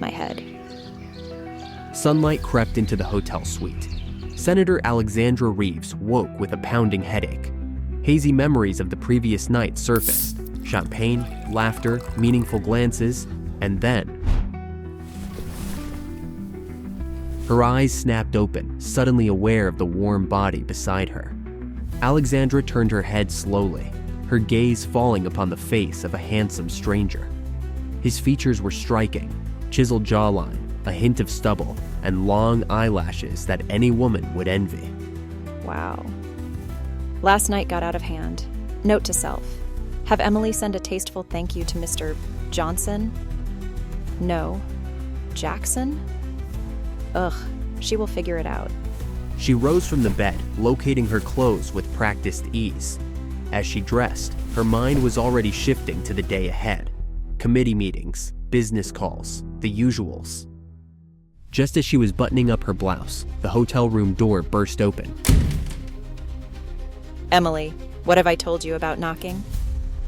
my head. Sunlight crept into the hotel suite. Senator Alexandra Reeves woke with a pounding headache. Hazy memories of the previous night surfaced. Champagne, laughter, meaningful glances, and then her eyes snapped open, suddenly aware of the warm body beside her. Alexandra turned her head slowly, her gaze falling upon the face of a handsome stranger. His features were striking, chiseled jawline, a hint of stubble, and long eyelashes that any woman would envy. Wow. Last night got out of hand. Note to self. Have Emily send a tasteful thank you to Mr. Johnson? No. Jackson? Ugh, she will figure it out. She rose from the bed, locating her clothes with practiced ease. As she dressed, her mind was already shifting to the day ahead. Committee meetings, business calls, the usuals. Just as she was buttoning up her blouse, the hotel room door burst open. Emily, what have I told you about knocking?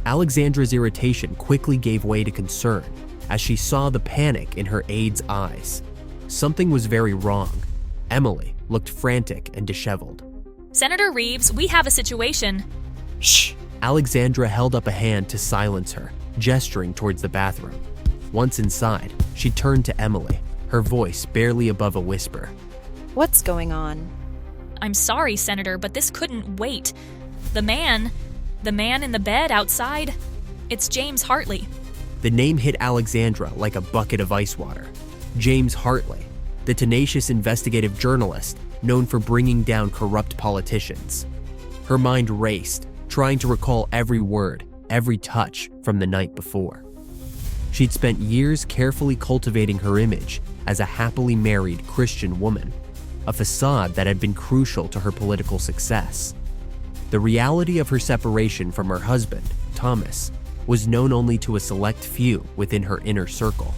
Alexandra's irritation quickly gave way to concern as she saw the panic in her aide's eyes. Something was very wrong. Emily looked frantic and disheveled. Senator Reeves, we have a situation. Shh! Alexandra held up a hand to silence her, gesturing towards the bathroom. Once inside, she turned to Emily, her voice barely above a whisper. What's going on? I'm sorry, Senator, but this couldn't wait. The man in the bed outside, it's James Hartley. The name hit Alexandra like a bucket of ice water. James Hartley, the tenacious investigative journalist known for bringing down corrupt politicians. Her mind raced, trying to recall every word, every touch from the night before. She'd spent years carefully cultivating her image as a happily married Christian woman, a facade that had been crucial to her political success. The reality of her separation from her husband, Thomas, was known only to a select few within her inner circle.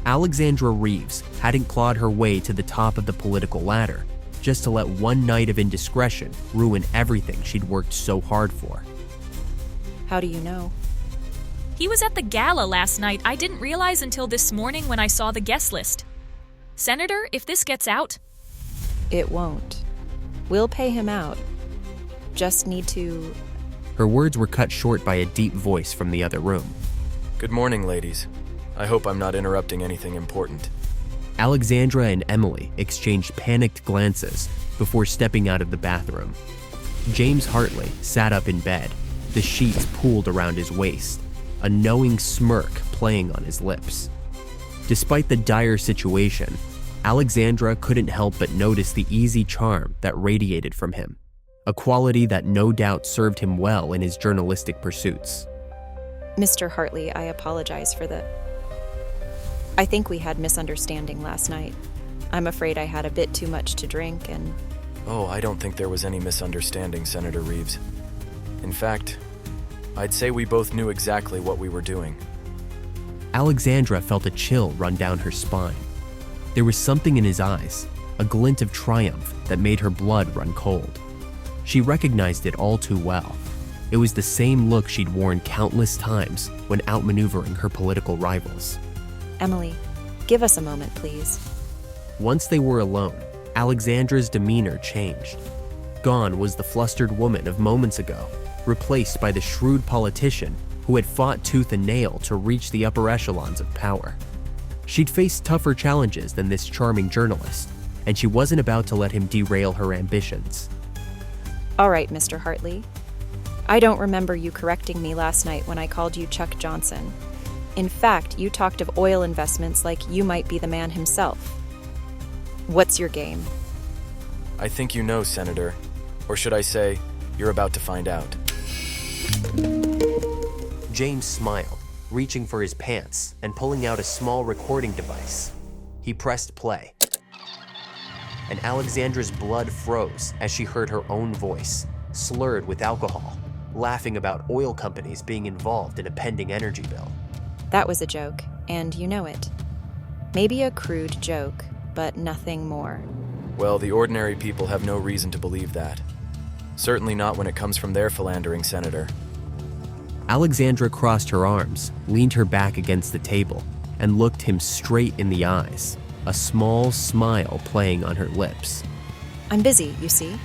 Alexandra Reeves hadn't clawed her way to the top of the political ladder just to let one night of indiscretion ruin everything she'd worked so hard for. How do you know? He was at the gala last night. I didn't realize until this morning when I saw the guest list. Senator, if this gets out... It won't. We'll pay him out. Just need to... Her words were cut short by a deep voice from the other room. Good morning, ladies. I hope I'm not interrupting anything important. Alexandra and Emily exchanged panicked glances before stepping out of the bathroom. James Hartley sat up in bed, the sheets pulled around his waist, a knowing smirk playing on his lips. Despite the dire situation, Alexandra couldn't help but notice the easy charm that radiated from him, a quality that no doubt served him well in his journalistic pursuits. Mr. Hartley, I apologize for the... I think we had misunderstanding last night. I'm afraid I had a bit too much to drink and... Oh, I don't think there was any misunderstanding, Senator Reeves. In fact, I'd say we both knew exactly what we were doing. Alexandra felt a chill run down her spine. There was something in his eyes, a glint of triumph that made her blood run cold. She recognized it all too well. It was the same look she'd worn countless times when outmaneuvering her political rivals. Emily, give us a moment, please. Once they were alone, Alexandra's demeanor changed. Gone was the flustered woman of moments ago, replaced by the shrewd politician who had fought tooth and nail to reach the upper echelons of power. She'd faced tougher challenges than this charming journalist, and she wasn't about to let him derail her ambitions. All right, Mr. Hartley. I don't remember you correcting me last night when I called you Chuck Johnson. In fact, you talked of oil investments like you might be the man himself. What's your game? I think you know, Senator. Or should I say, you're about to find out. James smiled, reaching for his pants and pulling out a small recording device. He pressed play, and Alexandra's blood froze as she heard her own voice, slurred with alcohol, laughing about oil companies being involved in a pending energy bill. That was a joke, and you know it. Maybe a crude joke, but nothing more. Well, the ordinary people have no reason to believe that. Certainly not when it comes from their philandering senator. Alexandra crossed her arms, leaned her back against the table, and looked him straight in the eyes, a small smile playing on her lips. I'm busy, you see.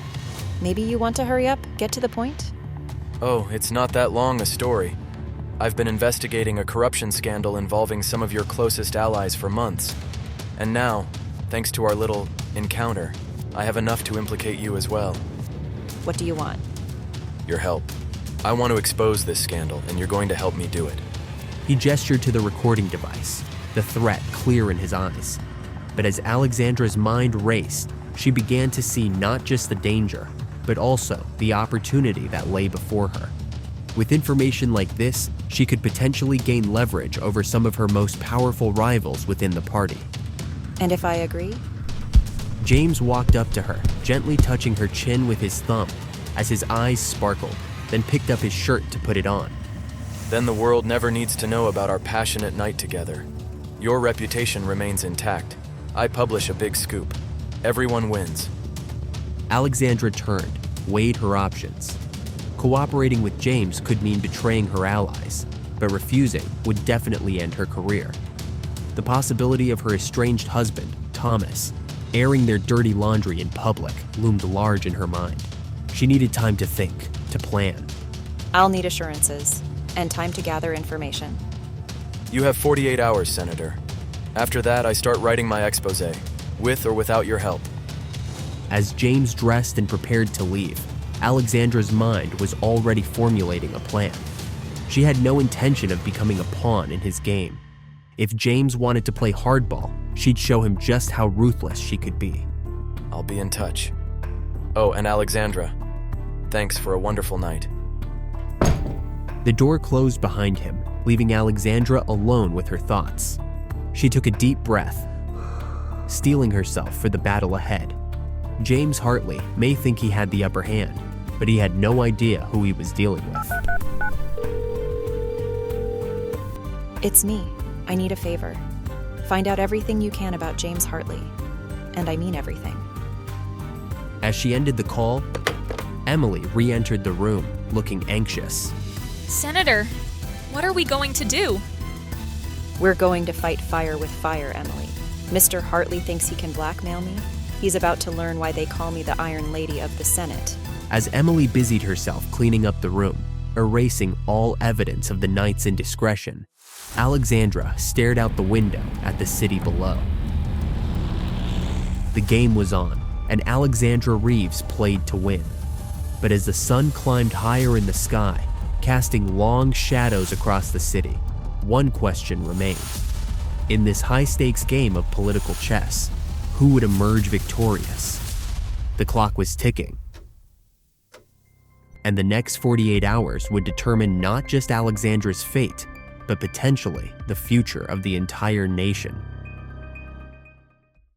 Maybe you want to hurry up, get to the point? Oh, it's not that long a story. I've been investigating a corruption scandal involving some of your closest allies for months. And now, thanks to our little encounter, I have enough to implicate you as well. What do you want? Your help. I want to expose this scandal, and you're going to help me do it. He gestured to the recording device, the threat clear in his eyes. But as Alexandra's mind raced, she began to see not just the danger, but also the opportunity that lay before her. With information like this, she could potentially gain leverage over some of her most powerful rivals within the party. And if I agree? James walked up to her, gently touching her chin with his thumb as his eyes sparkled, then picked up his shirt to put it on. Then the world never needs to know about our passionate night together. Your reputation remains intact. I publish a big scoop. Everyone wins. Alexandra turned, weighed her options. Cooperating with James could mean betraying her allies, but refusing would definitely end her career. The possibility of her estranged husband, Thomas, airing their dirty laundry in public loomed large in her mind. She needed time to think, to plan. I'll need assurances, and time to gather information. You have 48 hours, Senator. After that, I start writing my expose, with or without your help. As James dressed and prepared to leave, Alexandra's mind was already formulating a plan. She had no intention of becoming a pawn in his game. If James wanted to play hardball, she'd show him just how ruthless she could be. I'll be in touch. Oh, and Alexandra, thanks for a wonderful night. The door closed behind him, leaving Alexandra alone with her thoughts. She took a deep breath, steeling herself for the battle ahead. James Hartley may think he had the upper hand, but he had no idea who he was dealing with. It's me. I need a favor. Find out everything you can about James Hartley. And I mean everything. As she ended the call, Emily re-entered the room, looking anxious. Senator, what are we going to do? We're going to fight fire with fire, Emily. Mr. Hartley thinks he can blackmail me. He's about to learn why they call me the Iron Lady of the Senate. As Emily busied herself cleaning up the room, erasing all evidence of the night's indiscretion, Alexandra stared out the window at the city below. The game was on, and Alexandra Reeves played to win. But as the sun climbed higher in the sky, casting long shadows across the city, one question remained. In this high-stakes game of political chess, who would emerge victorious? The clock was ticking, and the next 48 hours would determine not just Alexandra's fate, but potentially the future of the entire nation.